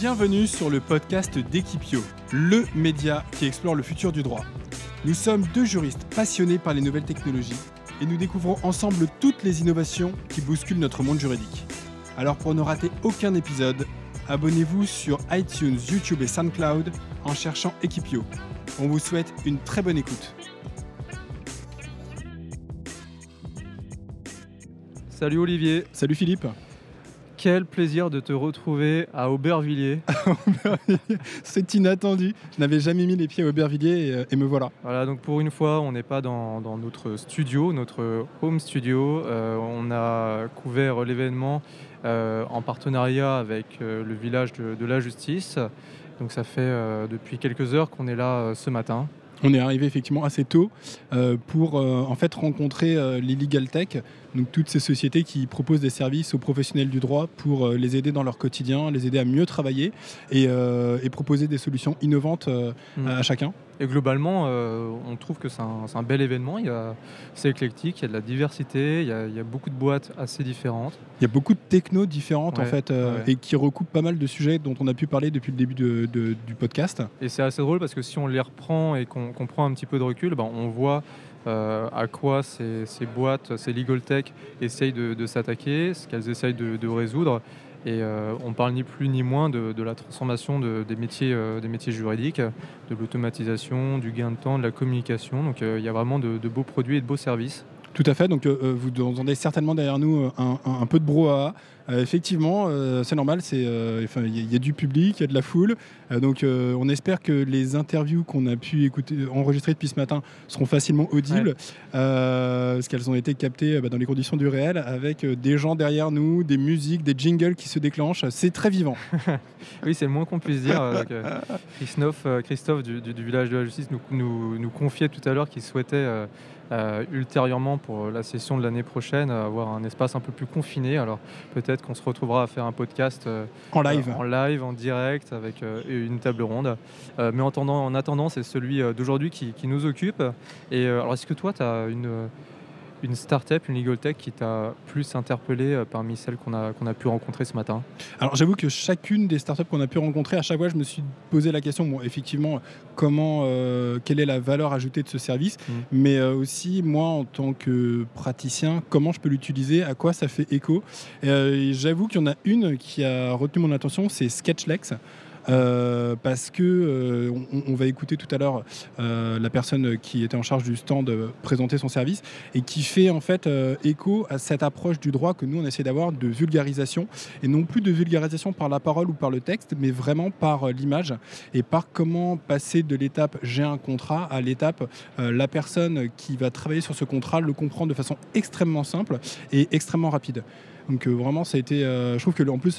Bienvenue sur le podcast d'Equipio, le média qui explore le futur du droit. Nous sommes deux juristes passionnés par les nouvelles technologies et nous découvrons ensemble toutes les innovations qui bousculent notre monde juridique. Alors pour ne rater aucun épisode, abonnez-vous sur iTunes, YouTube et SoundCloud en cherchant Equipio. On vous souhaite une très bonne écoute. Salut Olivier. Salut Philippe. Quel plaisir de te retrouver à Aubervilliers. C'est inattendu. Je n'avais jamais mis les pieds à Aubervilliers et me voilà. Voilà, donc pour une fois, on n'est pas dans notre studio, notre home studio. On a couvert l'événement en partenariat avec le village de la justice. Donc ça fait depuis quelques heures qu'on est là ce matin. On est arrivé effectivement assez tôt pour en fait rencontrer les Legal Tech, donc toutes ces sociétés qui proposent des services aux professionnels du droit pour les aider dans leur quotidien, les aider à mieux travailler et proposer des solutions innovantes à chacun. Et globalement, on trouve que c'est un bel événement. C'est éclectique, il y a de la diversité, il y a beaucoup de boîtes assez différentes. Il y a beaucoup de technos différentes en fait, ouais. et qui recoupent pas mal de sujets dont on a pu parler depuis le début du podcast. Et c'est assez drôle parce que si on les reprend et qu'on prend un petit peu de recul, on voit à quoi ces boîtes, ces legal tech essayent de s'attaquer, ce qu'elles essayent de résoudre. Et on parle ni plus ni moins de la transformation des métiers juridiques, de l'automatisation, du gain de temps, de la communication. Donc il y a vraiment de beaux produits et de beaux services. Tout à fait, donc vous entendez certainement derrière nous un peu de brouhaha. Effectivement, c'est normal, il y a du public, il y a de la foule. Donc on espère que les interviews qu'on a pu enregistrer depuis ce matin seront facilement audibles, parce qu'elles ont été captées dans les conditions du réel, avec des gens derrière nous, des musiques, des jingles qui se déclenchent. C'est très vivant. Oui, c'est le moins qu'on puisse dire. Christophe du village de la justice nous confiait tout à l'heure qu'il souhaitait ultérieurement pour la session de l'année prochaine avoir un espace un peu plus confiné. Alors peut-être qu'on se retrouvera à faire un podcast en live, en direct avec une table ronde. Mais en attendant, c'est celui d'aujourd'hui qui nous occupe. Et alors est-ce que toi, tu as une start-up, une legal tech qui t'a plus interpellé parmi celles qu'on a pu rencontrer ce matin? Alors j'avoue que chacune des startups qu'on a pu rencontrer, à chaque fois je me suis posé la question, effectivement, quelle est la valeur ajoutée de ce service, mais aussi moi en tant que praticien, comment je peux l'utiliser, à quoi ça fait écho. Et j'avoue qu'il y en a une qui a retenu mon attention, c'est Sketchlex. Parce que on va écouter tout à l'heure la personne qui était en charge du stand présenter son service et qui fait en fait écho à cette approche du droit que nous on essaie d'avoir de vulgarisation, et non plus de vulgarisation par la parole ou par le texte, mais vraiment par l'image et par comment passer de l'étape j'ai un contrat à l'étape la personne qui va travailler sur ce contrat le comprend de façon extrêmement simple et extrêmement rapide. Donc vraiment, ça a été. Je trouve que en plus,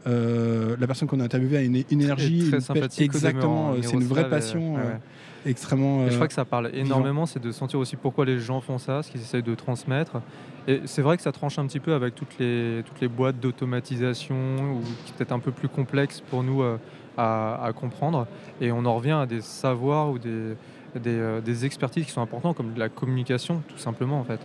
la personne qu'on a interviewée a une énergie très sympathique. Exactement, c'est une vraie passion. Extrêmement. Et je crois que ça parle énormément, c'est de sentir aussi pourquoi les gens font ça, ce qu'ils essayent de transmettre. Et c'est vrai que ça tranche un petit peu avec toutes les boîtes d'automatisation, ou qui peut-être un peu plus complexes pour nous à comprendre. Et on en revient à des savoirs ou des expertises qui sont importantes, comme la communication, tout simplement en fait.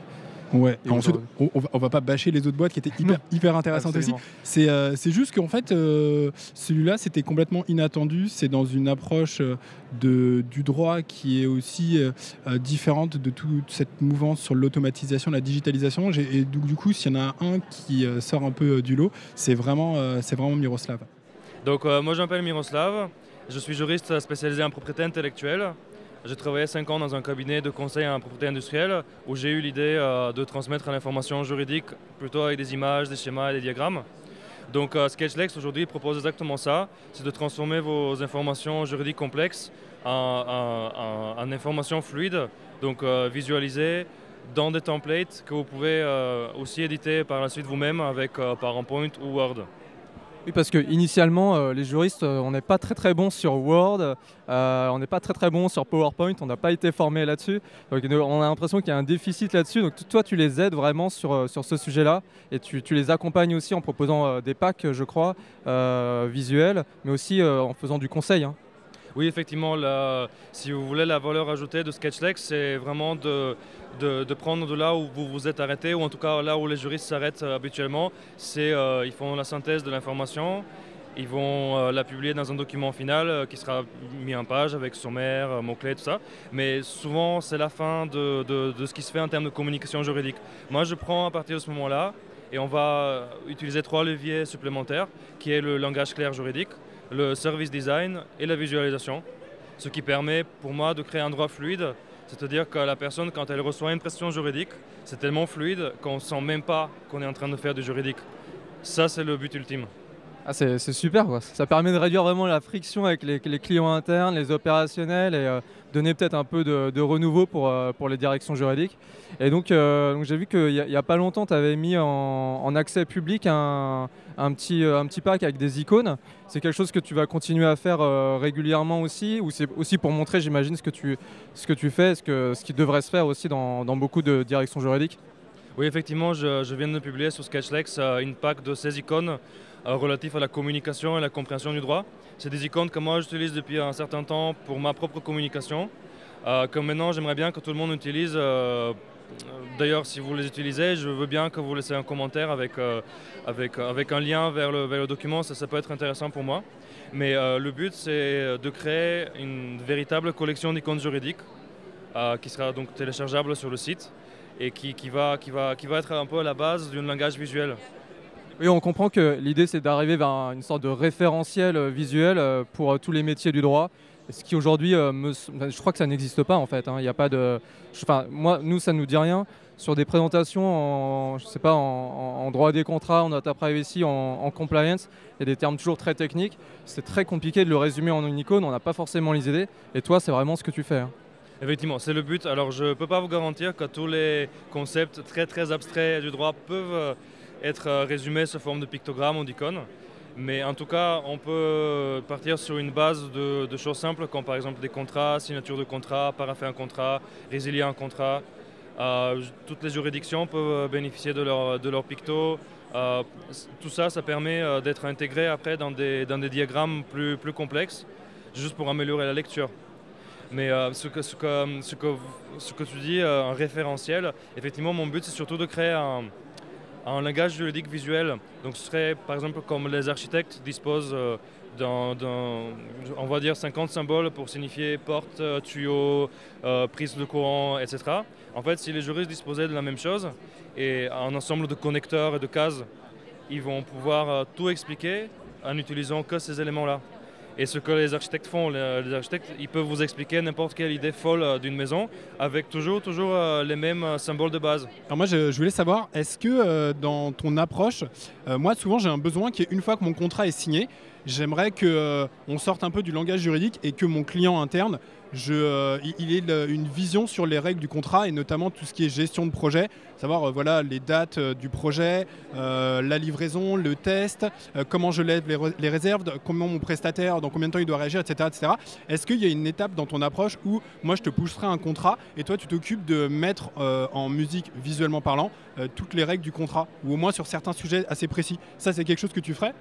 Ouais. Ensuite, on va pas bâcher les autres boîtes qui étaient hyper intéressantes aussi. C'est juste qu'en fait, celui-là, c'était complètement inattendu. C'est dans une approche du droit qui est aussi différente de toute cette mouvance sur l'automatisation, la digitalisation. Et du coup, s'il y en a un qui sort un peu du lot, c'est vraiment Miroslav. Donc moi, je m'appelle Miroslav. Je suis juriste spécialisé en propriété intellectuelle. J'ai travaillé 5 ans dans un cabinet de conseil en propriété industrielle où j'ai eu l'idée de transmettre l'information juridique plutôt avec des images, des schémas et des diagrammes. Donc Sketchlex aujourd'hui propose exactement ça, c'est de transformer vos informations juridiques complexes en informations fluides, donc visualisées dans des templates que vous pouvez aussi éditer par la suite vous-même avec PowerPoint ou Word. Oui, parce qu'initialement, les juristes, on n'est pas très bons sur Word, on n'est pas très bons sur PowerPoint, on n'a pas été formés là-dessus. Donc on a l'impression qu'il y a un déficit là-dessus. Donc toi, tu les aides vraiment sur ce sujet-là, et tu les accompagnes aussi en proposant des packs, je crois, visuels, mais aussi en faisant du conseil. Oui, effectivement, si vous voulez, la valeur ajoutée de Sketchlex, c'est vraiment de prendre de là où vous vous êtes arrêté, ou en tout cas là où les juristes s'arrêtent habituellement. Ils font la synthèse de l'information Ils vont la publier dans un document final qui sera mis en page avec sommaire, mots-clés, tout ça. Mais souvent, c'est la fin de ce qui se fait en termes de communication juridique. Moi, je prends à partir de ce moment-là et on va utiliser 3 leviers supplémentaires, qui est le langage clair juridique, le service design et la visualisation. Ce qui permet pour moi de créer un droit fluide, c'est-à-dire que la personne, quand elle reçoit une prestation juridique, c'est tellement fluide qu'on ne sent même pas qu'on est en train de faire du juridique. Ça, c'est le but ultime. Ah, c'est super, quoi. Ça permet de réduire vraiment la friction avec les clients internes, les opérationnels et donner peut-être un peu de renouveau pour les directions juridiques. Et donc j'ai vu qu'il n'y a pas longtemps, tu avais mis en accès public un petit pack avec des icônes. C'est quelque chose que tu vas continuer à faire régulièrement aussi, ou c'est aussi pour montrer, j'imagine, ce que tu fais, ce qui devrait se faire aussi dans beaucoup de directions juridiques? Oui, effectivement, je viens de publier sur Sketchlex une pack de 16 icônes relatifs à la communication et la compréhension du droit. C'est des icônes que moi j'utilise depuis un certain temps pour ma propre communication, que maintenant j'aimerais bien que tout le monde utilise. D'ailleurs, si vous les utilisez, je veux bien que vous laissez un commentaire avec un lien vers le document, ça peut être intéressant pour moi. Mais le but, c'est de créer une véritable collection d'icônes juridiques qui sera donc téléchargeable sur le site et qui va être un peu à la base d'un langage visuel. Oui, on comprend que l'idée, c'est d'arriver vers une sorte de référentiel visuel pour tous les métiers du droit. Ce qui aujourd'hui, je crois que ça n'existe pas en fait. Il y a pas de, nous, ça ne nous dit rien. Sur des présentations, je sais pas, en droit des contrats, en data privacy, en compliance, il y a des termes toujours très techniques. C'est très compliqué de le résumer en une icône. On n'a pas forcément les idées. Et toi, c'est vraiment ce que tu fais. Effectivement, c'est le but. Alors, je ne peux pas vous garantir que tous les concepts très très abstraits du droit peuvent être résumés sous forme de pictogrammes ou d'icônes. Mais en tout cas, on peut partir sur une base de choses simples, comme par exemple des contrats, signature de contrat, parapher un contrat, résilier un contrat. Toutes les juridictions peuvent bénéficier de leur picto. Tout ça, ça permet d'être intégré après dans des diagrammes plus complexes, juste pour améliorer la lecture. Mais ce que tu dis, un référentiel, effectivement, mon but, c'est surtout de créer un langage juridique visuel. Donc ce serait par exemple comme les architectes disposent on va dire 50 symboles pour signifier porte, tuyau, prise de courant, etc. En fait, si les juristes disposaient de la même chose et un ensemble de connecteurs et de cases, ils vont pouvoir tout expliquer en n'utilisant que ces éléments-là. Et ce que les architectes font, les architectes, ils peuvent vous expliquer n'importe quelle idée folle d'une maison avec toujours les mêmes symboles de base. Alors moi, je voulais savoir, est-ce que dans ton approche, moi souvent j'ai un besoin qui est une fois que mon contrat est signé, j'aimerais qu'on sorte un peu du langage juridique et que mon client interne, il ait une vision sur les règles du contrat et notamment tout ce qui est gestion de projet, savoir voilà, les dates du projet, la livraison, le test, comment je lève les réserves, comment mon prestataire, dans combien de temps il doit réagir, etc. etc. Est-ce qu'il y a une étape dans ton approche où moi je te pousserai un contrat et toi tu t'occupes de mettre en musique visuellement parlant toutes les règles du contrat ou au moins sur certains sujets assez précis? Ça, c'est quelque chose que tu ferais?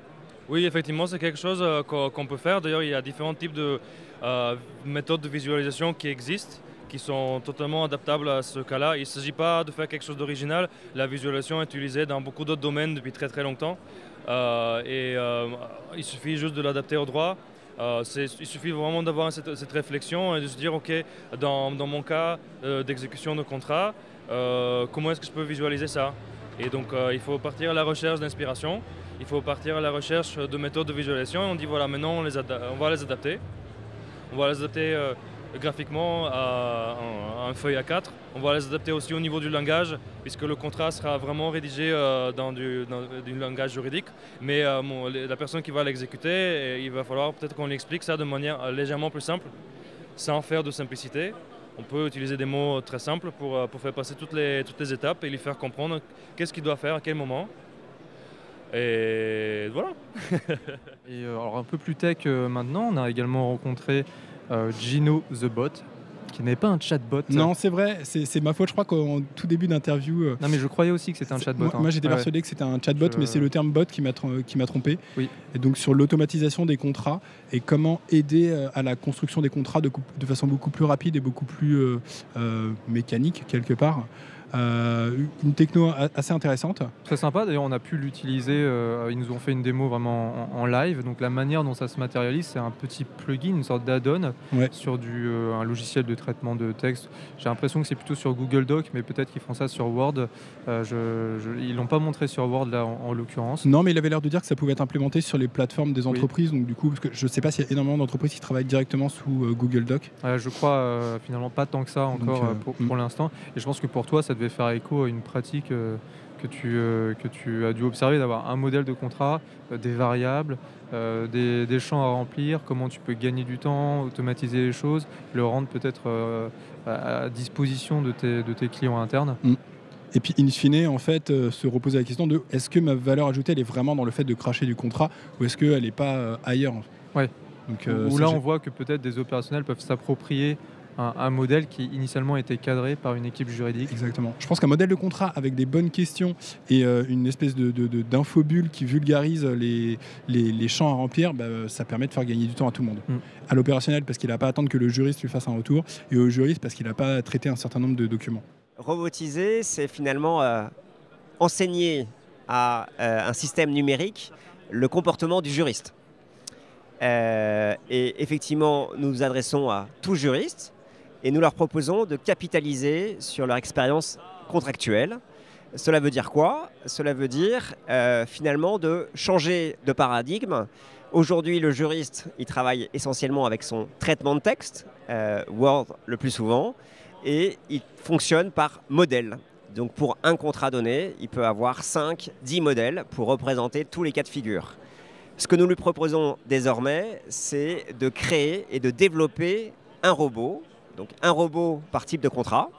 Oui, effectivement, c'est quelque chose qu'on peut faire. D'ailleurs, il y a différents types de méthodes de visualisation qui existent, qui sont totalement adaptables à ce cas-là. Il ne s'agit pas de faire quelque chose d'original. La visualisation est utilisée dans beaucoup d'autres domaines depuis très très longtemps. Il suffit juste de l'adapter au droit. Il suffit vraiment d'avoir cette réflexion et de se dire, OK, dans mon cas d'exécution de contrat, comment est-ce que je peux visualiser ça? Et donc, il faut partir à la recherche d'inspiration. Il faut partir à la recherche de méthodes de visualisation et on dit voilà, maintenant on va les adapter. On va les adapter graphiquement à un feuille A4. On va les adapter aussi au niveau du langage puisque le contrat sera vraiment rédigé dans du langage juridique. Mais la personne qui va l'exécuter, il va falloir peut-être qu'on lui explique ça de manière légèrement plus simple, sans faire de simplicité. On peut utiliser des mots très simples pour faire passer toutes les étapes et lui faire comprendre qu'est-ce qu'il doit faire à quel moment. Et voilà. Et alors un peu plus tech maintenant, on a également rencontré Gino the Bot, qui n'est pas un chatbot. Non, c'est vrai, c'est ma faute. Je crois qu'en tout début d'interview... Non, mais je croyais aussi que c'était un chatbot. Moi j'étais persuadé que c'était un chatbot, mais c'est le terme bot qui m'a trompé. Oui. Et donc sur l'automatisation des contrats et comment aider à la construction des contrats de façon beaucoup plus rapide et beaucoup plus mécanique quelque part. Une techno assez intéressante. Très sympa, d'ailleurs on a pu l'utiliser, ils nous ont fait une démo vraiment en live, donc la manière dont ça se matérialise, c'est un petit plugin, une sorte d'add-on sur un logiciel de traitement de texte. J'ai l'impression que c'est plutôt sur Google Doc, mais peut-être qu'ils font ça sur Word. Ils l'ont pas montré sur Word là en l'occurrence. Non, mais il avait l'air de dire que ça pouvait être implémenté sur les plateformes des entreprises, donc du coup, parce que je sais pas s'il y a énormément d'entreprises qui travaillent directement sous Google Doc. Je crois finalement pas tant que ça encore pour l'instant, et je pense que pour toi ça devait faire écho à une pratique que tu as dû observer, d'avoir un modèle de contrat, des variables, des champs à remplir, comment tu peux gagner du temps, automatiser les choses, le rendre peut-être à disposition de tes clients internes. Et puis, in fine, en fait, se reposer la question de est-ce que ma valeur ajoutée, elle est vraiment dans le fait de cracher du contrat ou est-ce qu'elle n'est pas ailleurs? Ouais. Donc, où là, on voit que peut-être des opérationnels peuvent s'approprier un modèle qui initialement était cadré par une équipe juridique. Exactement. Je pense qu'un modèle de contrat avec des bonnes questions et une espèce d'infobulle qui vulgarise les champs à remplir, ça permet de faire gagner du temps à tout le monde. À l'opérationnel parce qu'il n'a pas à attendre que le juriste lui fasse un retour, et au juriste parce qu'il n'a pas à traiter un certain nombre de documents. Robotiser, c'est finalement enseigner à un système numérique le comportement du juriste. Et effectivement, nous nous adressons à tous juristes et nous leur proposons de capitaliser sur leur expérience contractuelle. Cela veut dire quoi? Cela veut dire finalement de changer de paradigme. Aujourd'hui, le juriste, il travaille essentiellement avec son traitement de texte, Word le plus souvent, et il fonctionne par modèle. Donc pour un contrat donné, il peut avoir 5-10 modèles pour représenter tous les cas de figure. Ce que nous lui proposons désormais, c'est de créer et de développer un robot, donc un robot par type de contrat.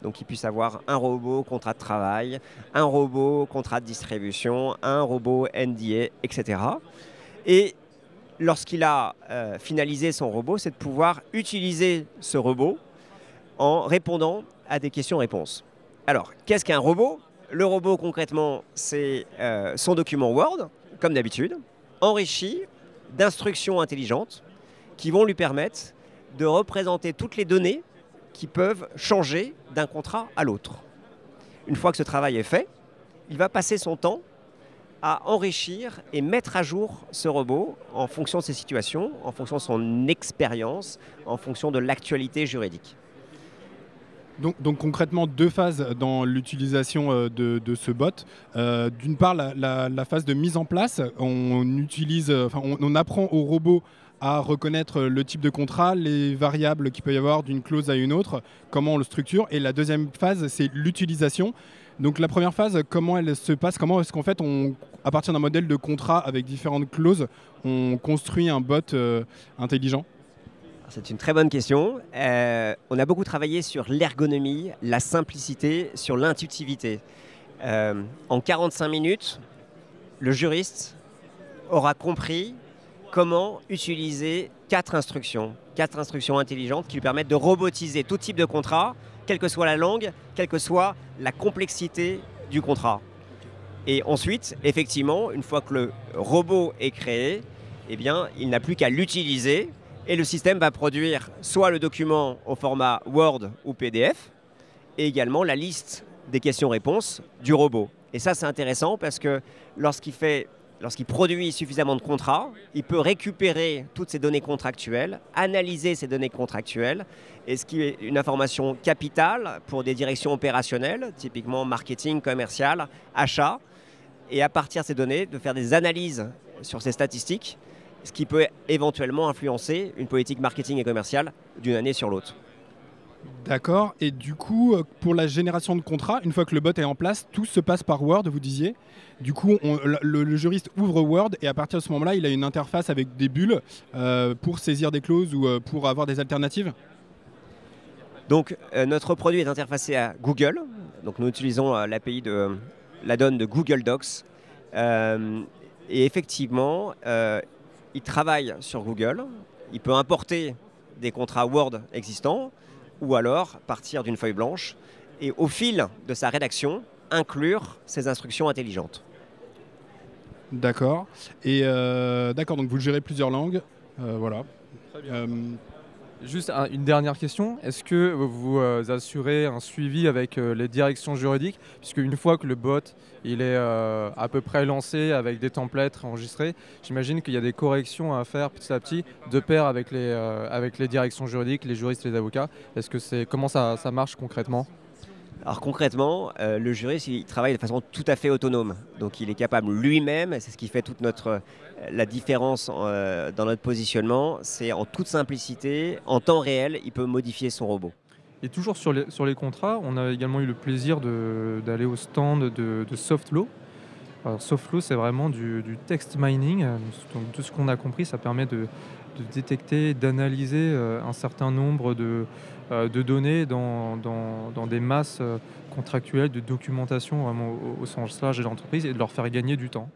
Donc il puisse avoir un robot contrat de travail, un robot contrat de distribution, un robot NDA, etc. Et lorsqu'il a finalisé son robot, c'est de pouvoir utiliser ce robot en répondant à des questions-réponses. Alors, qu'est-ce qu'un robot? Le robot, concrètement, c'est son document Word, comme d'habitude, enrichi d'instructions intelligentes qui vont lui permettre de représenter toutes les données qui peuvent changer d'un contrat à l'autre. Une fois que ce travail est fait, il va passer son temps à enrichir et mettre à jour ce robot en fonction de ses situations, en fonction de son expérience, en fonction de l'actualité juridique. Donc concrètement, deux phases dans l'utilisation de ce bot. D'une part, la phase de mise en place. On apprend au robot à reconnaître le type de contrat, les variables qu'il peut y avoir d'une clause à une autre, comment on le structure. Et la deuxième phase, c'est l'utilisation. Donc la première phase, comment elle se passe? Comment est-ce qu'en fait, à partir d'un modèle de contrat avec différentes clauses, on construit un bot intelligent? C'est une très bonne question. On a beaucoup travaillé sur l'ergonomie, la simplicité, sur l'intuitivité. En 45 minutes, le juriste aura compris comment utiliser 4 instructions intelligentes qui lui permettent de robotiser tout type de contrat, quelle que soit la langue, quelle que soit la complexité du contrat. Et ensuite, effectivement, une fois que le robot est créé, eh bien, il n'a plus qu'à l'utiliser. Et le système va produire soit le document au format Word ou PDF, et également la liste des questions-réponses du robot. Et ça, c'est intéressant parce que lorsqu'il produit suffisamment de contrats, il peut récupérer toutes ces données contractuelles, analyser ces données contractuelles, et ce qui est une information capitale pour des directions opérationnelles, typiquement marketing, commercial, achat, et à partir de ces données, de faire des analyses sur ces statistiques, ce qui peut éventuellement influencer une politique marketing et commerciale d'une année sur l'autre. D'accord. Et du coup, pour la génération de contrats, une fois que le bot est en place, tout se passe par Word, vous disiez. Du coup, le juriste ouvre Word et à partir de ce moment-là, il a une interface avec des bulles pour saisir des clauses ou pour avoir des alternatives. Donc, notre produit est interfacé à Google. Donc, nous utilisons l'API de l'add-on de Google Docs. Et effectivement, il travaille sur Google, il peut importer des contrats Word existants ou alors partir d'une feuille blanche et au fil de sa rédaction, inclure ces instructions intelligentes. D'accord. Et d'accord, donc vous gérez plusieurs langues. Voilà. Très bien. Juste une dernière question. Est-ce que vous assurez un suivi avec les directions juridiques? Puisque une fois que le bot il est à peu près lancé avec des templates enregistrés, j'imagine qu'il y a des corrections à faire petit à petit de pair avec les directions juridiques, les juristes et les avocats. Comment ça marche concrètement? Alors concrètement, le juriste, il travaille de façon tout à fait autonome. Donc il est capable lui-même, c'est ce qui fait toute la différence dans notre positionnement, c'est en toute simplicité, en temps réel, il peut modifier son robot. Et toujours sur les contrats, on a également eu le plaisir d'aller au stand de Softlaw. Alors Softlaw, c'est vraiment du text mining. Donc, de ce qu'on a compris, ça permet de détecter, d'analyser un certain nombre de données dans des masses contractuelles de documentation vraiment au sens large de l'entreprise et de leur faire gagner du temps.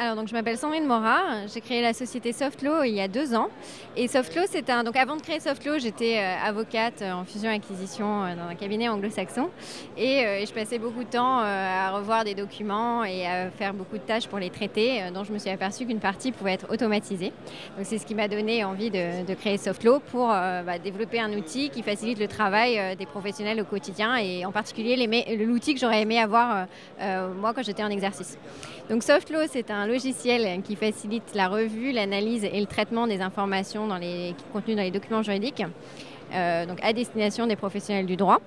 Alors, donc, je m'appelle Sandrine Morat, j'ai créé la société Softlaw il y a 2 ans. Et Softlaw, donc avant de créer Softlaw, j'étais avocate en fusion-acquisition dans un cabinet anglo-saxon. Et je passais beaucoup de temps à revoir des documents et à faire beaucoup de tâches pour les traiter, dont je me suis aperçue qu'une partie pouvait être automatisée. Donc c'est ce qui m'a donné envie de créer Softlaw pour développer un outil qui facilite le travail des professionnels au quotidien et en particulier l'outil que j'aurais aimé avoir moi quand j'étais en exercice. Donc Softlaw, c'est un logiciel qui facilite la revue, l'analyse et le traitement des informations contenues dans les documents juridiques, donc à destination des professionnels du droit.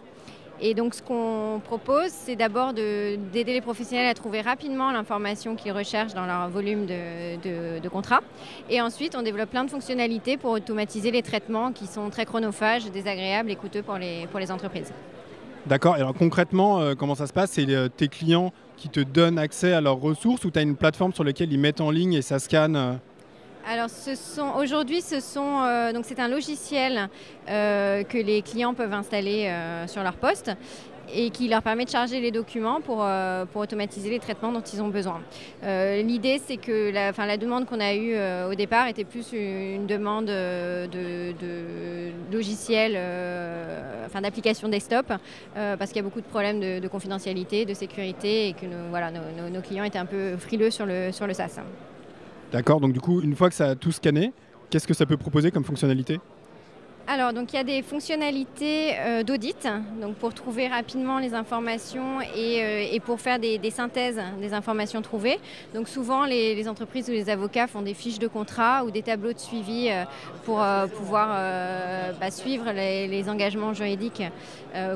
Et donc ce qu'on propose, c'est d'abord d'aider les professionnels à trouver rapidement l'information qu'ils recherchent dans leur volume de contrat. Et ensuite, on développe plein de fonctionnalités pour automatiser les traitements qui sont très chronophages, désagréables et coûteux pour les entreprises. D'accord. Et alors concrètement, comment ça se passe? C'est tes clients qui te donnent accès à leurs ressources ou tu as une plateforme sur laquelle ils mettent en ligne et ça scanne? Alors aujourd'hui, c'est un logiciel que les clients peuvent installer sur leur poste et qui leur permet de charger les documents pour automatiser les traitements dont ils ont besoin. L'idée, c'est que la demande qu'on a eue au départ était plus une demande de logiciels, d'applications desktop, parce qu'il y a beaucoup de problèmes de confidentialité, de sécurité et que nos clients étaient un peu frileux sur le SaaS. D'accord, donc du coup, une fois que ça a tout scanné, qu'est-ce que ça peut proposer comme fonctionnalité? Alors, donc il y a des fonctionnalités d'audit, donc pour trouver rapidement les informations et pour faire des synthèses des informations trouvées. Donc souvent, les entreprises ou les avocats font des fiches de contrat ou des tableaux de suivi pour pouvoir suivre les engagements juridiques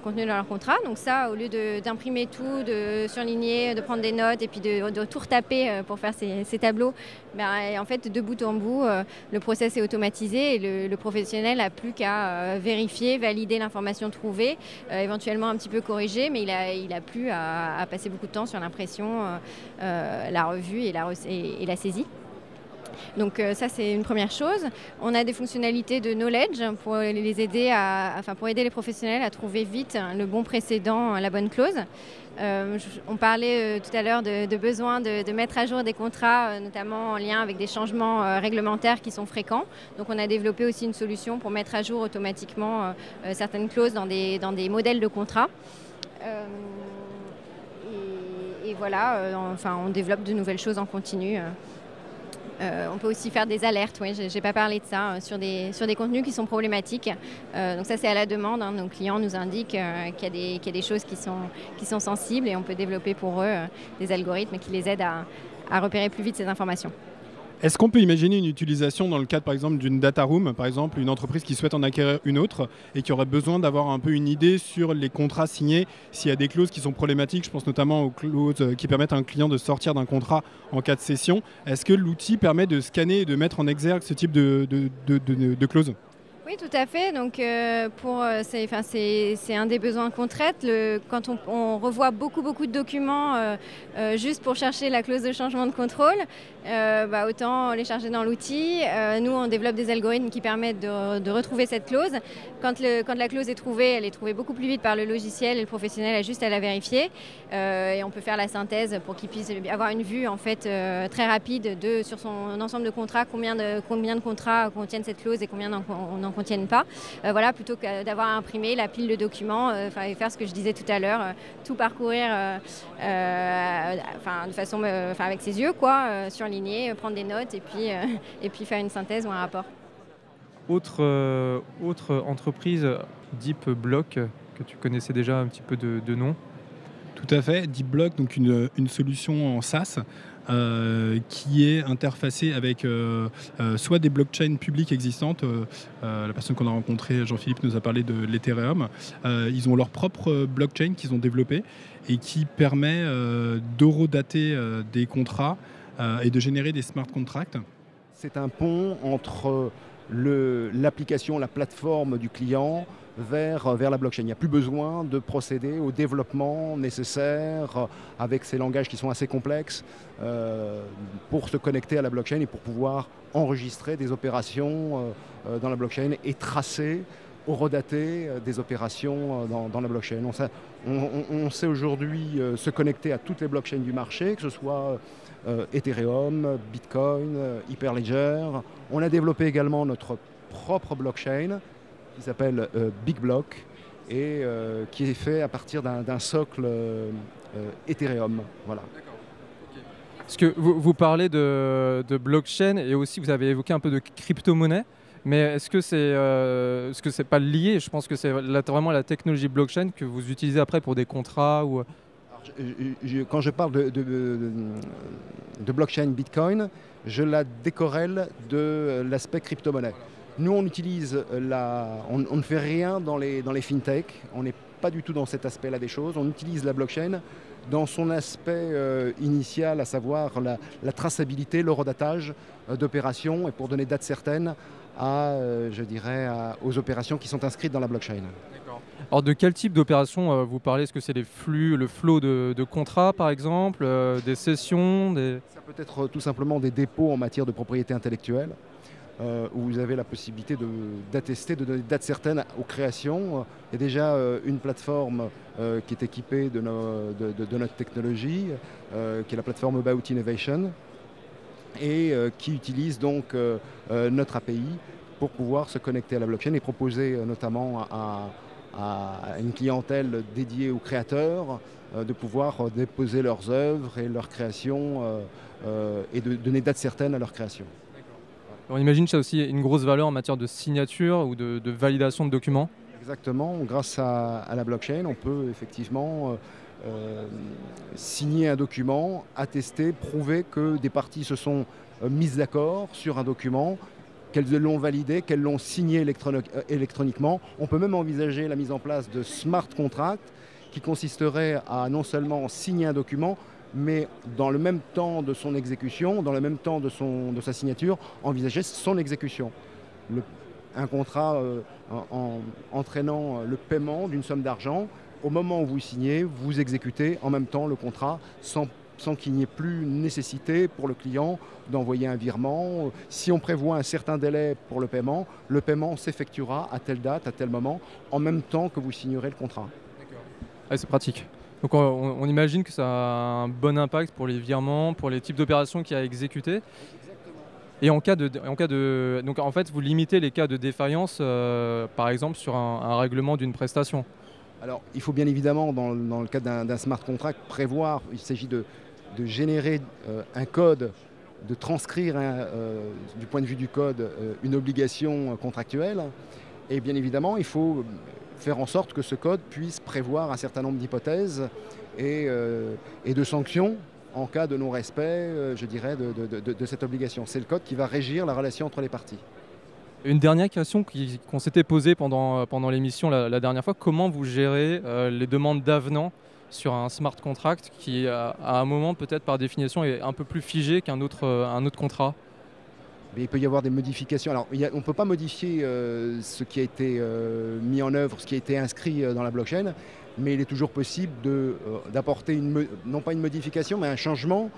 contenus dans leur contrat. Donc ça, au lieu d'imprimer tout, de surligner, de prendre des notes et puis de tout retaper pour faire ces tableaux, en fait, de bout en bout, le process est automatisé et le professionnel n'a plus qu'à vérifier, valider l'information trouvée, éventuellement un petit peu corriger, mais il a plus à passer beaucoup de temps sur l'impression, la revue et la saisie. Donc ça, c'est une première chose. On a des fonctionnalités de knowledge pour les aider pour aider les professionnels à trouver vite le bon précédent, la bonne clause. On parlait tout à l'heure de besoin de mettre à jour des contrats, notamment en lien avec des changements réglementaires qui sont fréquents. Donc on a développé aussi une solution pour mettre à jour automatiquement certaines clauses dans des modèles de contrats. Et voilà, on développe de nouvelles choses en continu. On peut aussi faire des alertes, j'ai pas parlé de ça, sur des contenus qui sont problématiques. Donc ça, c'est à la demande. Nos clients nous indiquent qu'il y a des choses qui sont sensibles et on peut développer pour eux des algorithmes qui les aident à repérer plus vite ces informations. Est-ce qu'on peut imaginer une utilisation dans le cadre, par exemple, d'une data room, par exemple, une entreprise qui souhaite en acquérir une autre et qui aurait besoin d'avoir un peu une idée sur les contrats signés, s'il y a des clauses qui sont problématiques, je pense notamment aux clauses qui permettent à un client de sortir d'un contrat en cas de cession. Est-ce que l'outil permet de scanner et de mettre en exergue ce type de clauses? Oui, tout à fait. Donc, c'est un des besoins qu'on traite. Quand on revoit beaucoup de documents juste pour chercher la clause de changement de contrôle, autant les charger dans l'outil. Nous, on développe des algorithmes qui permettent de retrouver cette clause. Quand la clause est trouvée, elle est trouvée beaucoup plus vite par le logiciel et le professionnel a juste à la vérifier. Et on peut faire la synthèse pour qu'il puisse avoir une vue en fait très rapide sur son ensemble de contrats, combien de contrats contiennent cette clause et combien n'en contiennent pas. Plutôt que d'avoir à imprimer la pile de documents, et faire ce que je disais tout à l'heure, tout parcourir de façon, avec ses yeux, surligner, prendre des notes et puis faire une synthèse ou un rapport. autre entreprise, DeepBlock, que tu connaissais déjà un petit peu de nom. Tout à fait. DeepBlock, donc une solution en SaaS qui est interfacée avec soit des blockchains publiques existantes. La personne qu'on a rencontrée, Jean-Philippe, nous a parlé de l'Ethereum. Ils ont leur propre blockchain qu'ils ont développé et qui permet d'horodater des contrats et de générer des smart contracts. C'est un pont entre l'application, la plateforme du client vers la blockchain. Il n'y a plus besoin de procéder au développement nécessaire avec ces langages qui sont assez complexes pour se connecter à la blockchain et pour pouvoir enregistrer des opérations dans la blockchain et tracer, horodater des opérations dans la blockchain. On sait aujourd'hui se connecter à toutes les blockchains du marché, que ce soit Ethereum, Bitcoin, Hyperledger. On a développé également notre propre blockchain qui s'appelle BigBlock et qui est fait à partir d'un socle Ethereum. Voilà. Parce que vous parlez de blockchain et aussi vous avez évoqué un peu de crypto-monnaie, mais est-ce que c'est pas lié? Je pense que c'est vraiment la technologie blockchain que vous utilisez après pour des contrats ou... Quand je parle de blockchain Bitcoin, je la décorrèle de l'aspect crypto-monnaie. Nous, on utilise on ne fait rien dans les fintech, on n'est pas du tout dans cet aspect-là des choses. On utilise la blockchain dans son aspect initial, à savoir la traçabilité, le horodatage d'opérations et pour donner date certaine aux opérations qui sont inscrites dans la blockchain. Alors de quel type d'opération vous parlez? Est-ce que c'est le flot de contrats par exemple, des sessions Ça peut être tout simplement des dépôts en matière de propriété intellectuelle, où vous avez la possibilité d'attester, de donner date certaine aux créations. Il y a déjà une plateforme qui est équipée de notre technologie, qui est la plateforme About Innovation, et qui utilise donc notre API pour pouvoir se connecter à la blockchain et proposer notamment à une clientèle dédiée aux créateurs de pouvoir déposer leurs œuvres et leurs créations et de donner date certaine à leurs créations. On imagine que ça a aussi une grosse valeur en matière de signature ou de validation de documents. Exactement, grâce à la blockchain, on peut effectivement signer un document, attester, prouver que des parties se sont mises d'accord sur un document, qu'elles l'ont validé, qu'elles l'ont signé électroniquement. On peut même envisager la mise en place de smart contracts qui consisterait à non seulement signer un document, mais dans le même temps de son exécution, dans le même temps de sa signature, envisager son exécution. Un contrat entraînant le paiement d'une somme d'argent, au moment où vous signez, vous exécutez en même temps le contrat sans qu'il n'y ait plus nécessité pour le client d'envoyer un virement. Si on prévoit un certain délai pour le paiement s'effectuera à telle date, à tel moment, en même temps que vous signerez le contrat. Ah, c'est pratique. Donc on imagine que ça a un bon impact pour les virements, pour les types d'opérations qu'il y a à exécuter. Et en cas de, donc en fait, vous limitez les cas de défaillance, par exemple, sur un règlement d'une prestation. Alors, il faut bien évidemment, dans le cadre d'un smart contract, prévoir, il s'agit de générer un code, de transcrire du point de vue du code une obligation contractuelle. Et bien évidemment, il faut faire en sorte que ce code puisse prévoir un certain nombre d'hypothèses et de sanctions en cas de non-respect, de cette obligation. C'est le code qui va régir la relation entre les parties. Une dernière question qu'on s'était posée pendant l'émission la dernière fois, comment vous gérez les demandes d'avenant sur un smart contract qui, à un moment, peut-être par définition, est un peu plus figé qu'un autre contrat? Mais il peut y avoir des modifications. Alors, on ne peut pas modifier ce qui a été mis en œuvre, ce qui a été inscrit dans la blockchain, mais il est toujours possible d'apporter non pas une modification, mais un changement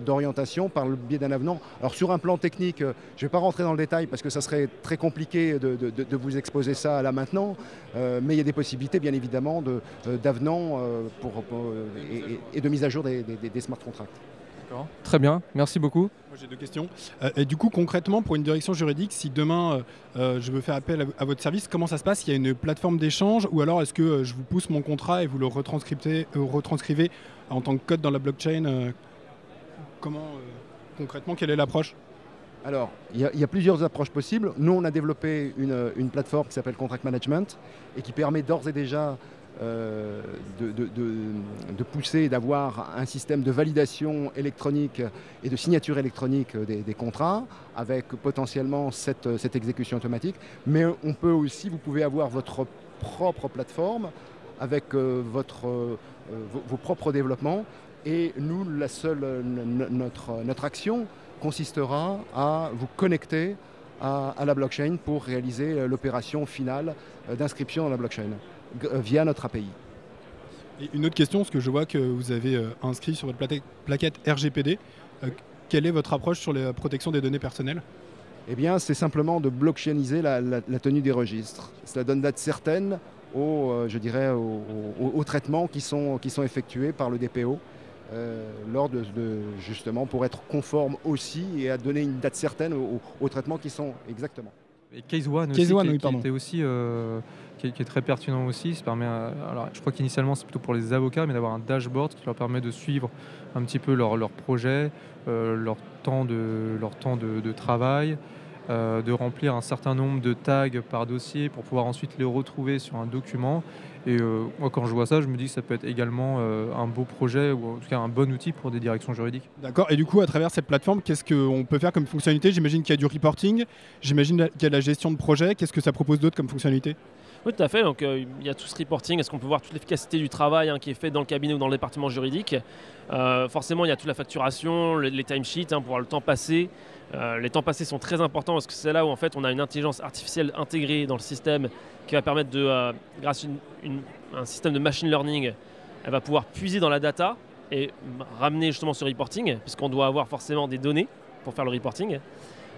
d'orientation par le biais d'un avenant. Alors sur un plan technique, je ne vais pas rentrer dans le détail parce que ça serait très compliqué de vous exposer ça là maintenant, mais il y a des possibilités bien évidemment d'avenant et de mise à jour des smart contracts. D'accord. Très bien, merci beaucoup. Moi j'ai deux questions. Et du coup concrètement pour une direction juridique, si demain je veux faire appel à votre service, comment ça se passe? Il y a une plateforme d'échange ou alors est-ce que je vous pousse mon contrat et vous le retranscrivez en tant que code dans la blockchain? Comment concrètement, quelle est l'approche? Alors, il y a plusieurs approches possibles. Nous, on a développé une plateforme qui s'appelle Contract Management et qui permet d'ores et déjà de pousser et d'avoir un système de validation électronique et de signature électronique des contrats avec potentiellement cette exécution automatique. Mais on peut aussi, vous pouvez avoir votre propre plateforme avec vos propres développements. Et nous, notre action consistera à vous connecter à la blockchain pour réaliser l'opération finale d'inscription dans la blockchain via notre API. Et une autre question, parce que je vois que vous avez inscrit sur votre plaquette RGPD. Quelle est votre approche sur la protection des données personnelles ? Eh bien, c'est simplement de blockchainiser la tenue des registres. Cela donne date certaine aux traitements qui sont effectués par le DPO. Justement pour être conforme aussi et à donner une date certaine aux traitements qui sont exactement. Et Case One aussi, qui est très pertinent aussi. Ça permet, alors, je crois qu'initialement c'est plutôt pour les avocats, mais d'avoir un dashboard qui leur permet de suivre un petit peu leur projet, leur temps de travail, de remplir un certain nombre de tags par dossier pour pouvoir ensuite les retrouver sur un document. Et moi, quand je vois ça, je me dis que ça peut être également un beau projet ou en tout cas un bon outil pour des directions juridiques. D'accord. Et du coup, à travers cette plateforme, qu'est-ce qu'on peut faire comme fonctionnalité ? J'imagine qu'il y a du reporting, j'imagine qu'il y a la gestion de projet. Qu'est-ce que ça propose d'autre comme fonctionnalité ? Oui, tout à fait. Donc, il y a tout ce reporting. Est-ce qu'on peut voir toute l'efficacité du travail qui est fait dans le cabinet ou dans le département juridique ? Forcément, il y a toute la facturation, les timesheets pour voir le temps passé. Les temps passés sont très importants parce que c'est là où en fait on a une intelligence artificielle intégrée dans le système qui va permettre de, grâce à un système de machine learning, elle va pouvoir puiser dans la data et ramener justement ce reporting, puisqu'on doit avoir forcément des données pour faire le reporting.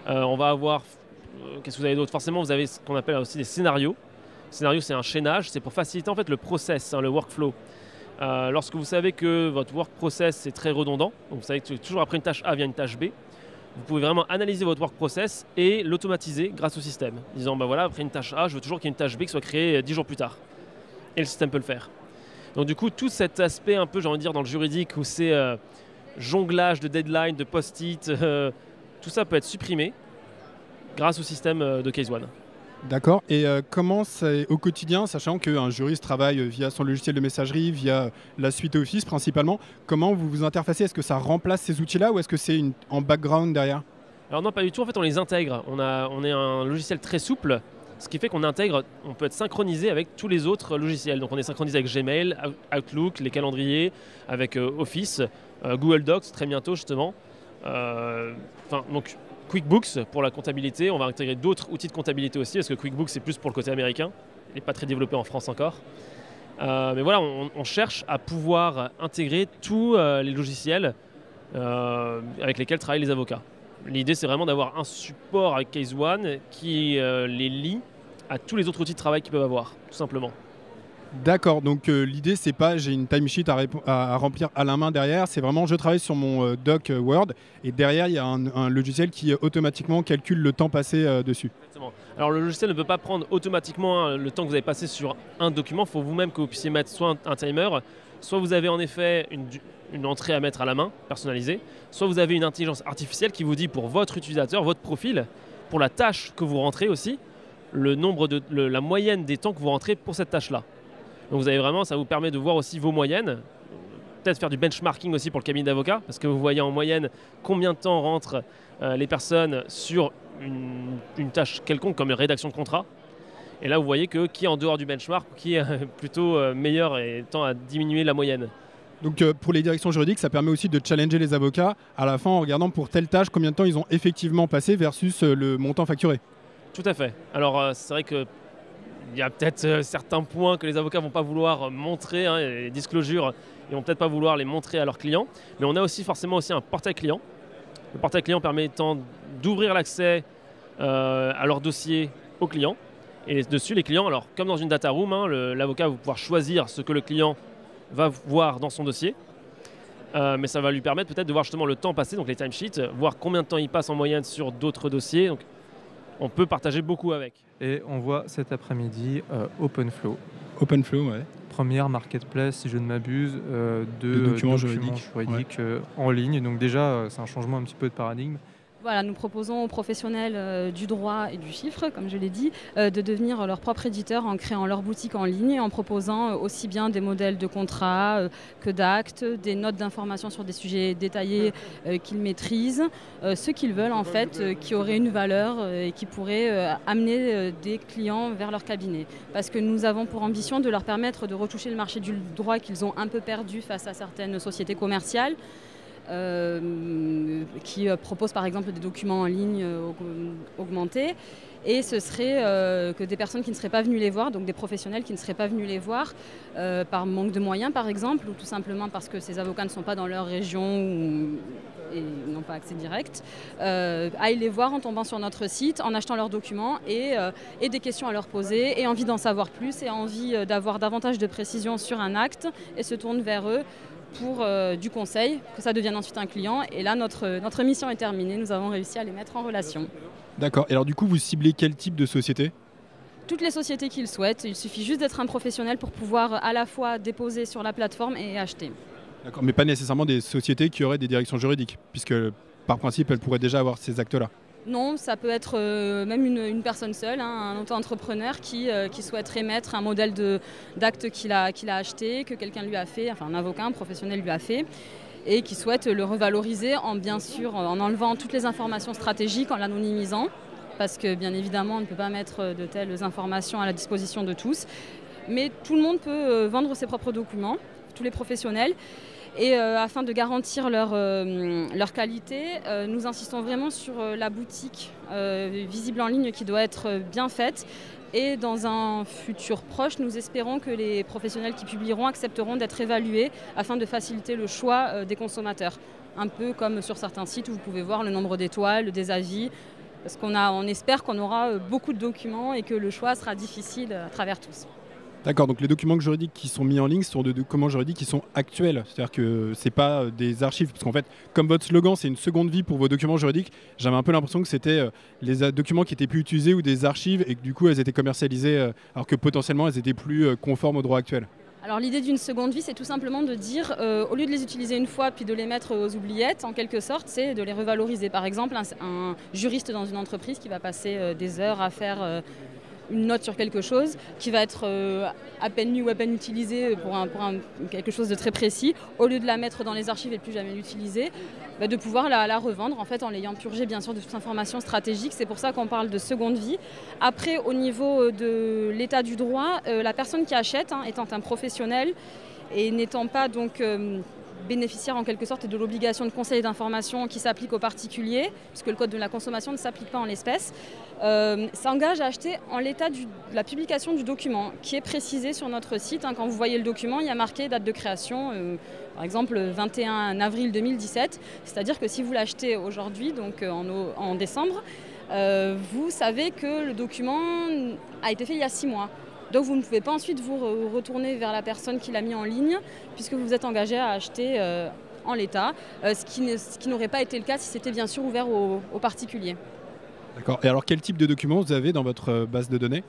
On va avoir, qu'est-ce que vous avez d'autre ? Forcément, vous avez ce qu'on appelle aussi des scénarios. Le scénario, c'est un chaînage, c'est pour faciliter en fait le process, le workflow. Lorsque vous savez que votre work process est très redondant, donc vous savez que toujours après une tâche A vient une tâche B, vous pouvez vraiment analyser votre work process et l'automatiser grâce au système. Disant, voilà, après une tâche A, je veux toujours qu'il y ait une tâche B qui soit créée 10 jours plus tard. Et le système peut le faire. Donc du coup, tout cet aspect un peu, j'ai envie de dire, dans le juridique, où c'est jonglage de deadline, de post-it, tout ça peut être supprimé grâce au système de Case One. D'accord. Et comment c'est au quotidien, sachant qu'un juriste travaille via son logiciel de messagerie, via la suite Office principalement, comment vous vous interfacez ? Est-ce que ça remplace ces outils-là ou est-ce que c'est en background derrière ? Alors non, pas du tout. En fait, on les intègre. On est un logiciel très souple, ce qui fait qu'on intègre, on peut être synchronisé avec tous les autres logiciels. Donc on est synchronisé avec Gmail, Outlook, les calendriers, avec Office, Google Docs très bientôt justement. Donc QuickBooks pour la comptabilité, on va intégrer d'autres outils de comptabilité aussi, parce que QuickBooks c'est plus pour le côté américain, il n'est pas très développé en France encore. Mais voilà, on cherche à pouvoir intégrer tous les logiciels avec lesquels travaillent les avocats. L'idée c'est vraiment d'avoir un support avec Case One qui les lie à tous les autres outils de travail qu'ils peuvent avoir, tout simplement. D'accord, donc l'idée c'est pas j'ai une timesheet à remplir à la main derrière, c'est vraiment je travaille sur mon doc Word et derrière il y a un logiciel qui automatiquement calcule le temps passé dessus. Exactement. Alors le logiciel ne peut pas prendre automatiquement le temps que vous avez passé sur un document, il faut vous-même que vous puissiez mettre soit un timer, soit vous avez en effet une entrée à mettre à la main, personnalisée, soit vous avez une intelligence artificielle qui vous dit pour votre utilisateur, votre profil, pour la tâche que vous rentrez aussi, la moyenne des temps que vous rentrez pour cette tâche-là. Donc vous avez vraiment, ça vous permet de voir aussi vos moyennes, peut-être faire du benchmarking aussi pour le cabinet d'avocat, parce que vous voyez en moyenne combien de temps rentrent les personnes sur une tâche quelconque comme une rédaction de contrat. Et là vous voyez qui est en dehors du benchmark, qui est plutôt meilleur et tend à diminuer la moyenne. Donc pour les directions juridiques, ça permet aussi de challenger les avocats à la fin en regardant pour telle tâche combien de temps ils ont effectivement passé versus le montant facturé. Tout à fait. Alors c'est vrai que il y a peut-être certains points que les avocats ne vont pas vouloir montrer, les disclosures, ils ne vont peut-être pas vouloir les montrer à leurs clients. Mais on a aussi forcément un portail client. Le portail client permettant d'ouvrir l'accès à leur dossier aux clients. Et dessus, les clients, alors comme dans une data room, l'avocat va pouvoir choisir ce que le client va voir dans son dossier. Mais ça va lui permettre peut-être de voir justement le temps passé, donc les timesheets, voir combien de temps il passe en moyenne sur d'autres dossiers. Donc, on peut partager beaucoup avec. Et on voit cet après-midi OpenFlow. OpenFlow, ouais. Première marketplace, si je ne m'abuse, de documents juridiques en ligne. Donc déjà, c'est un changement un petit peu de paradigme. Voilà, nous proposons aux professionnels du droit et du chiffre, comme je l'ai dit, de devenir leur propre éditeur en créant leur boutique en ligne et en proposant aussi bien des modèles de contrats que d'actes, des notes d'information sur des sujets détaillés qu'ils maîtrisent, ce qu'ils veulent en fait, qui auraient une valeur et qui pourraient amener des clients vers leur cabinet. Parce que nous avons pour ambition de leur permettre de retoucher le marché du droit qu'ils ont un peu perdu face à certaines sociétés commerciales. Qui proposent par exemple des documents en ligne augmentés, et ce serait que des personnes qui ne seraient pas venues les voir, donc des professionnels qui ne seraient pas venus les voir par manque de moyens par exemple, ou tout simplement parce que ces avocats ne sont pas dans leur région et n'ont pas accès direct, aillent les voir en tombant sur notre site, en achetant leurs documents et des questions à leur poser, et envie d'en savoir plus et envie d'avoir davantage de précisions sur un acte, et se tournent vers eux pour du conseil, que ça devienne ensuite un client. Et là, notre mission est terminée. Nous avons réussi à les mettre en relation. D'accord. Et alors du coup, vous ciblez quel type de société ? Toutes les sociétés qu'ils souhaitent. Il suffit juste d'être un professionnel pour pouvoir à la fois déposer sur la plateforme et acheter. D'accord. Mais pas nécessairement des sociétés qui auraient des directions juridiques, puisque par principe, elles pourraient déjà avoir ces actes-là. Non, ça peut être même une personne seule, un auto-entrepreneur qui souhaiterait mettre un modèle d'acte qu'il a acheté, que quelqu'un lui a fait, enfin un avocat, un professionnel lui a fait, et qui souhaite le revaloriser bien sûr en enlevant toutes les informations stratégiques, en l'anonymisant, parce que bien évidemment on ne peut pas mettre de telles informations à la disposition de tous. Mais tout le monde peut vendre ses propres documents, tous les professionnels. Et afin de garantir leur qualité, nous insistons vraiment sur la boutique visible en ligne qui doit être bien faite. Et dans un futur proche, nous espérons que les professionnels qui publieront accepteront d'être évalués afin de faciliter le choix des consommateurs. Un peu comme sur certains sites où vous pouvez voir le nombre d'étoiles, des avis. Parce on espère qu'on aura beaucoup de documents et que le choix sera difficile à travers tous. D'accord, donc les documents juridiques qui sont mis en ligne sont des documents juridiques qui sont actuels. C'est-à-dire que ce n'est pas des archives. Parce qu'en fait, comme votre slogan, c'est une seconde vie pour vos documents juridiques, j'avais un peu l'impression que c'était les documents qui étaient plus utilisés ou des archives et que du coup, elles étaient commercialisées alors que potentiellement, elles étaient plus conformes au droit actuel. Alors l'idée d'une seconde vie, c'est tout simplement de dire, au lieu de les utiliser une fois puis de les mettre aux oubliettes, en quelque sorte, c'est de les revaloriser. Par exemple, un juriste dans une entreprise qui va passer des heures à faire une note sur quelque chose qui va être à peine lue ou à peine utilisée pour quelque chose de très précis, au lieu de la mettre dans les archives et de plus jamais l'utiliser, de pouvoir la revendre en fait, en l'ayant purgée bien sûr de toute information stratégique. C'est pour ça qu'on parle de seconde vie. Après, au niveau de l'état du droit, la personne qui achète, étant un professionnel et n'étant pas donc bénéficiaire en quelque sorte de l'obligation de conseil et d'information qui s'applique aux particuliers, puisque le code de la consommation ne s'applique pas en l'espèce, s'engage à acheter en l'état de la publication du document, qui est précisé sur notre site. Quand vous voyez le document, il y a marqué date de création, par exemple 21 avril 2017, c'est-à-dire que si vous l'achetez aujourd'hui, donc en décembre, vous savez que le document a été fait il y a 6 mois. Donc vous ne pouvez pas ensuite vous retourner vers la personne qui l'a mis en ligne, puisque vous vous êtes engagé à acheter en l'état, ce qui n'aurait pas été le cas si c'était bien sûr ouvert aux particuliers. D'accord. Et alors quel type de documents vous avez dans votre base de données ?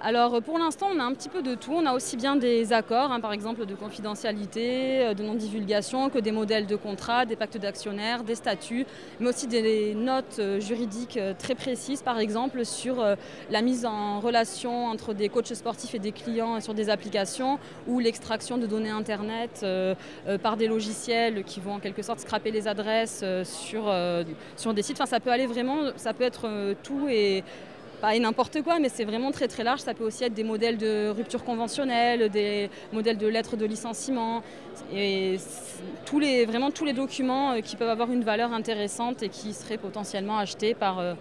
Alors pour l'instant, on a un petit peu de tout. On a aussi bien des accords, par exemple de confidentialité, de non-divulgation, que des modèles de contrat, des pactes d'actionnaires, des statuts, mais aussi des notes juridiques très précises, par exemple sur la mise en relation entre des coachs sportifs et des clients sur des applications, ou l'extraction de données Internet par des logiciels qui vont en quelque sorte scraper les adresses sur des sites. Enfin, ça peut aller vraiment, ça peut être tout et pas n'importe quoi, mais c'est vraiment très très large. Ça peut aussi être des modèles de rupture conventionnelle, des modèles de lettres de licenciement, et vraiment tous les documents qui peuvent avoir une valeur intéressante et qui seraient potentiellement achetés par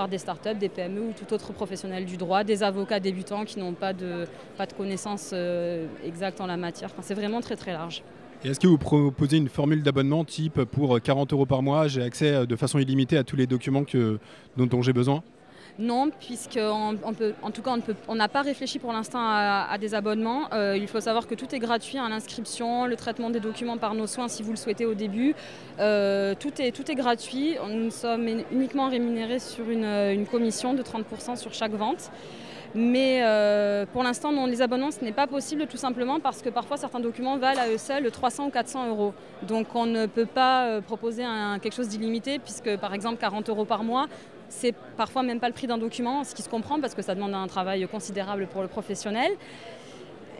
des startups, des PME ou tout autre professionnel du droit, des avocats débutants qui n'ont pas de connaissances exactes en la matière. Enfin, c'est vraiment très très large. Et est-ce que vous proposez une formule d'abonnement type pour 40 € par mois, j'ai accès de façon illimitée à tous les documents dont j'ai besoin ? Non, puisqu'on n'a pas réfléchi pour l'instant à des abonnements. Il faut savoir que tout est gratuit, l'inscription, le traitement des documents par nos soins si vous le souhaitez au début. Tout est gratuit. Nous sommes uniquement rémunérés sur une commission de 30% sur chaque vente. Mais pour l'instant, non, les abonnements, ce n'est pas possible tout simplement parce que parfois certains documents valent à eux seuls 300 ou 400 €. Donc on ne peut pas proposer quelque chose d'illimité puisque par exemple 40 € par mois, c'est parfois même pas le prix d'un document, ce qui se comprend parce que ça demande un travail considérable pour le professionnel.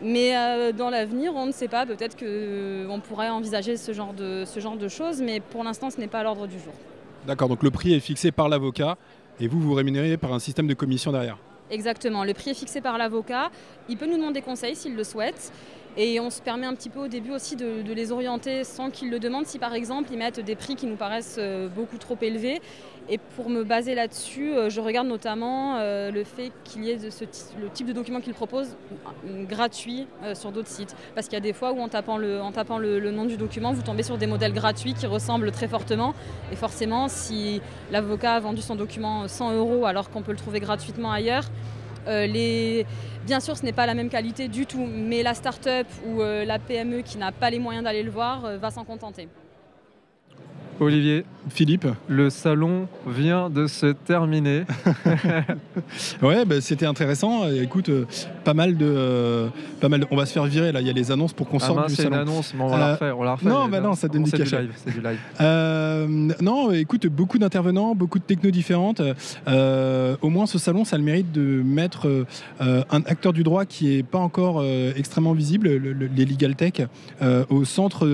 Mais dans l'avenir, on ne sait pas, peut-être qu'on pourrait envisager ce genre de choses, mais pour l'instant, ce n'est pas à l'ordre du jour. D'accord, donc le prix est fixé par l'avocat et vous rémunérez par un système de commission derrière. Exactement, le prix est fixé par l'avocat, il peut nous demander conseil s'il le souhaite et on se permet un petit peu au début aussi de les orienter sans qu'ils le demandent si par exemple ils mettent des prix qui nous paraissent beaucoup trop élevés. Et pour me baser là-dessus, je regarde notamment le fait qu'il y ait le type de document qu'ils proposent gratuit sur d'autres sites. Parce qu'il y a des fois où en tapant le nom du document, vous tombez sur des modèles gratuits qui ressemblent très fortement. Et forcément, si l'avocat a vendu son document 100 € alors qu'on peut le trouver gratuitement ailleurs, bien sûr, ce n'est pas la même qualité du tout, mais la start-up ou la PME qui n'a pas les moyens d'aller le voir va s'en contenter. Olivier, Philippe, le salon vient de se terminer. Ouais, c'était intéressant. Écoute, pas mal de. On va se faire virer là. Il y a les annonces pour qu'on sorte du salon. C'est une annonce, mais on va la refaire. Non, non, ça donne du cachet. C'est du live. Non, écoute, beaucoup d'intervenants, beaucoup de technos différentes. Au moins, ce salon, ça a le mérite de mettre un acteur du droit qui est pas encore extrêmement visible, les legal tech, au centre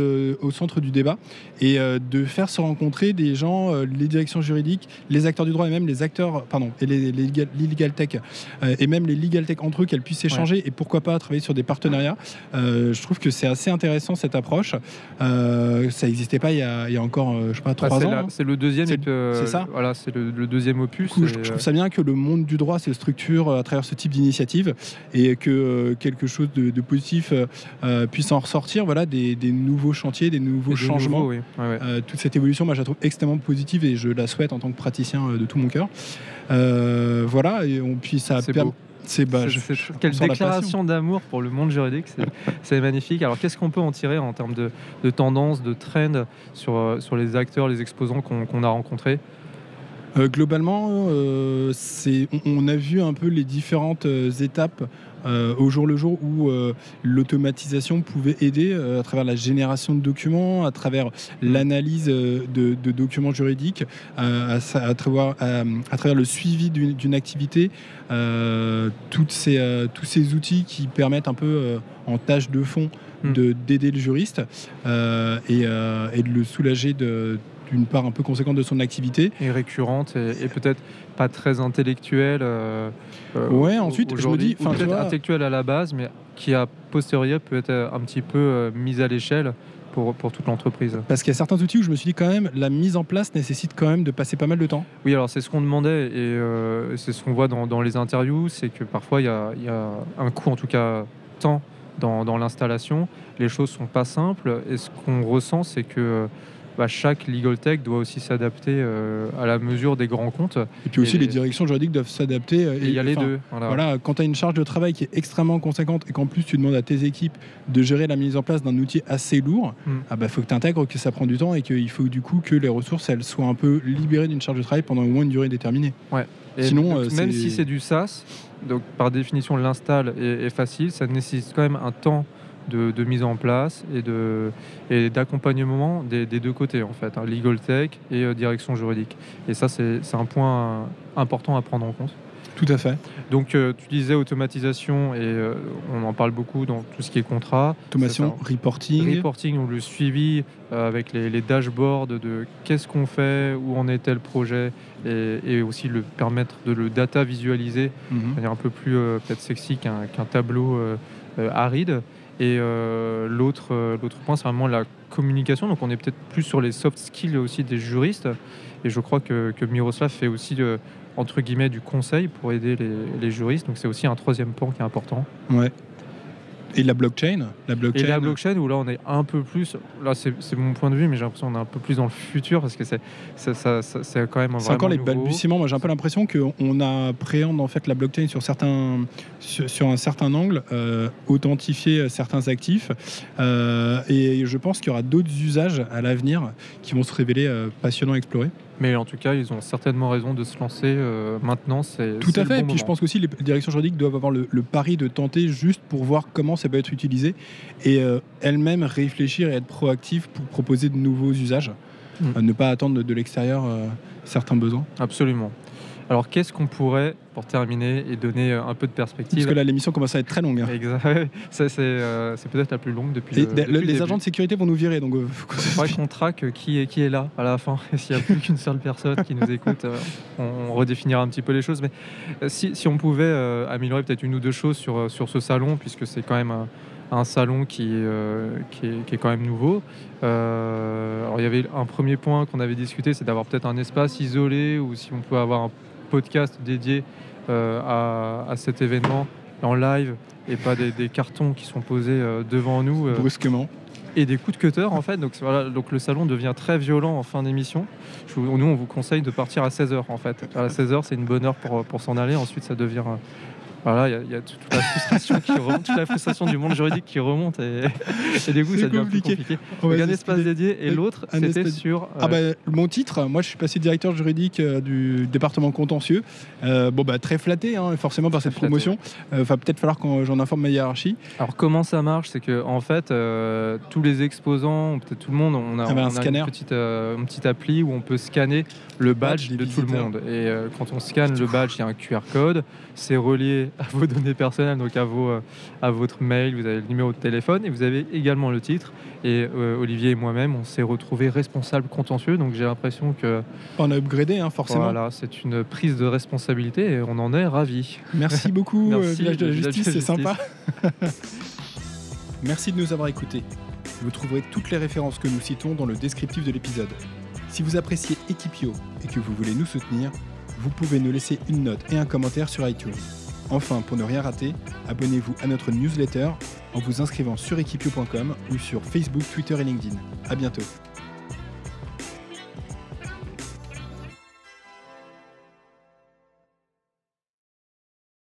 du débat et de faire se rencontrer des gens, les directions juridiques, les acteurs du droit et même les acteurs, et les legal tech et même les legal tech entre eux, qu'elles puissent échanger et pourquoi pas travailler sur des partenariats. Je trouve que c'est assez intéressant cette approche. Ça n'existait pas il y a encore, je sais pas, 3 ans. C'est le deuxième. C'est ça. Voilà, c'est le deuxième opus. Du coup, je trouve ça bien que le monde du droit se structure à travers ce type d'initiative et que quelque chose de positif puisse en ressortir. Voilà, des nouveaux chantiers, des nouveaux changements. Toute cette évolution, moi, je la trouve extrêmement positive et je la souhaite en tant que praticien de tout mon cœur. Voilà, et puis ça c'est beau. Quelle déclaration d'amour pour le monde juridique, c'est magnifique. Alors qu'est-ce qu'on peut en tirer en termes de tendances, de trends sur les acteurs, les exposants qu'on a rencontrés? Globalement, on a vu un peu les différentes étapes au jour le jour où l'automatisation pouvait aider à travers la génération de documents, à travers l'analyse de documents juridiques, à travers le suivi d'une activité, tous ces outils qui permettent un peu en tâche de fond d'aider le juriste et de le soulager d'une part un peu conséquente de son activité. Et récurrente et peut-être pas très intellectuelle. Ensuite, je me dis... Peut-être intellectuelle à la base, mais qui a posteriori peut être un petit peu mise à l'échelle pour toute l'entreprise. Parce qu'il y a certains outils où je me suis dit quand même, la mise en place nécessite quand même de passer pas mal de temps. Oui, alors c'est ce qu'on demandait et c'est ce qu'on voit dans les interviews, c'est que parfois il y a un coût, en tout cas temps, dans l'installation. Les choses sont pas simples et ce qu'on ressent, c'est que chaque legal tech doit aussi s'adapter à la mesure des grands comptes. Et puis aussi les directions juridiques doivent s'adapter. Et il y a les deux. Voilà, quand tu as une charge de travail qui est extrêmement conséquente et qu'en plus tu demandes à tes équipes de gérer la mise en place d'un outil assez lourd, faut que tu intègres que ça prend du temps et qu'il faut du coup que les ressources elles soient un peu libérées d'une charge de travail pendant au moins une durée déterminée. Ouais. Et sinon, même si c'est du SaaS, donc par définition l'install est facile, ça nécessite quand même un temps de mise en place et d'accompagnement des deux côtés en fait, legal tech et direction juridique. Et ça c'est un point important à prendre en compte. Tout à fait. Donc tu disais automatisation et on en parle beaucoup dans tout ce qui est contrat. Automation, reporting ou le suivi avec les dashboards de qu'est-ce qu'on fait, où en est tel projet et aussi le permettre de le data visualiser de manière un peu plus peut-être sexy qu'un tableau aride. Et l'autre point, c'est vraiment la communication. Donc on est peut-être plus sur les soft skills aussi des juristes. Et je crois que Miroslav fait aussi entre guillemets du conseil pour aider les juristes. Donc c'est aussi un troisième point qui est important. Ouais. Et la blockchain. Et la blockchain, où là on est un peu plus, là c'est mon point de vue, mais j'ai l'impression qu'on est un peu plus dans le futur parce que c'est quand même c'est encore les balbutiements. Moi j'ai un peu l'impression qu'on appréhende en fait la blockchain sur un certain angle, authentifier certains actifs, et je pense qu'il y aura d'autres usages à l'avenir qui vont se révéler passionnants à explorer. Mais en tout cas, ils ont certainement raison de se lancer maintenant. Tout à fait. Et puis je pense qu'aussi les directions juridiques doivent avoir le pari de tenter juste pour voir comment ça peut être utilisé et elles-mêmes réfléchir et être proactives pour proposer de nouveaux usages. Ne pas attendre de l'extérieur certains besoins. Absolument. Alors qu'est-ce qu'on pourrait, pour terminer et donner un peu de perspective... Parce que là, l'émission commence à être très longue. Hein. Exact. C'est peut-être la plus longue depuis les agents de sécurité vont nous virer. Donc, il faudrait qu'on traque qui est là à la fin. Et s'il n'y a plus qu'une seule personne qui nous écoute, on redéfinira un petit peu les choses. Mais si on pouvait améliorer peut-être une ou deux choses sur ce salon, puisque c'est quand même un salon qui est quand même nouveau. Alors il y avait un premier point qu'on avait discuté, c'est d'avoir peut-être un espace isolé ou si on peut avoir un podcast dédié à cet événement en live et pas des cartons qui sont posés devant nous brusquement et des coups de cutter en fait. Donc voilà, donc le salon devient très violent en fin d'émission. Nous on vous conseille de partir à 16h en fait. À 16h c'est une bonne heure pour s'en aller. Ensuite ça devient voilà, il y a toute la frustration qui remonte, toute la frustration du monde juridique qui remonte et du coup ça devient plus compliqué. Donc un espace dédié et l'autre c'était sur... mon titre, moi je suis passé directeur juridique du département contentieux. Très flatté forcément par cette promotion. Va peut-être falloir que j'en informe ma hiérarchie. Alors comment ça marche, c'est que en fait tous les exposants, peut-être tout le monde, on a une petite appli où on peut scanner le badge de tout le monde. Et quand on scanne le badge, il y a un QR code, c'est relié à vos données personnelles, donc à votre mail, vous avez le numéro de téléphone et vous avez également le titre. Et Olivier et moi-même, on s'est retrouvés responsables contentieux, donc j'ai l'impression que... On a upgradé, forcément. Voilà, c'est une prise de responsabilité et on en est ravis. Merci beaucoup, Merci, Village de la Justice, c'est sympa. Merci de nous avoir écoutés. Vous trouverez toutes les références que nous citons dans le descriptif de l'épisode. Si vous appréciez Equipio et que vous voulez nous soutenir, vous pouvez nous laisser une note et un commentaire sur iTunes. Enfin, pour ne rien rater, abonnez-vous à notre newsletter en vous inscrivant sur equipio.com ou sur Facebook, Twitter et LinkedIn. À bientôt.